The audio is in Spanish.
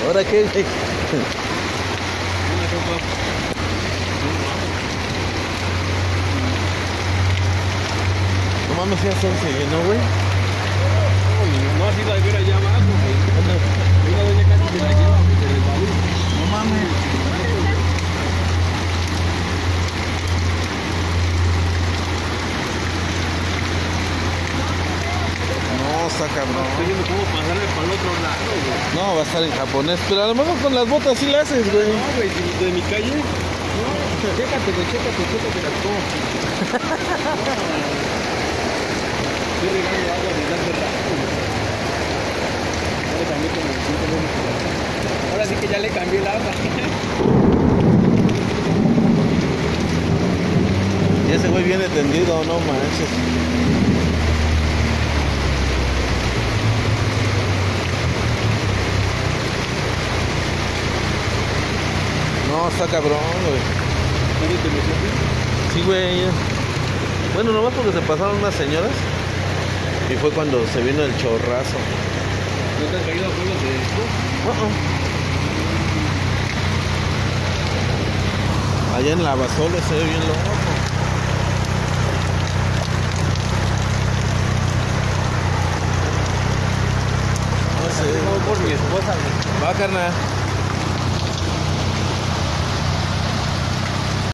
¿Ahora qué? No mames, ya se llenó, güey. No, así la ver allá abajo, güey. Una doña casi se la lleva, güey, se les va a ir. No mames. No, está cabrón. Estoy viendo cómo pasarme para el otro lado, güey. No, va a estar en japonés, pero a lo mejor con las botas sí la haces, güey. No, güey, de mi calle. No, chécate, güey, chécate las cosas. Estoy regando agua desde hace rato, güey. Ahora cambié como 5 minutos. Ahora sí que ya le cambié el agua. Y ese güey viene tendido, no manches. No, está cabrón, güey. Sí, güey. Bueno, nomás porque se pasaron unas señoras. Y fue cuando se vino el chorrazo. ¿No te has caído a juegos de esto? Allá en la Basole se ve bien loco. No sé. No, por mi esposa, güey. Va, carnal.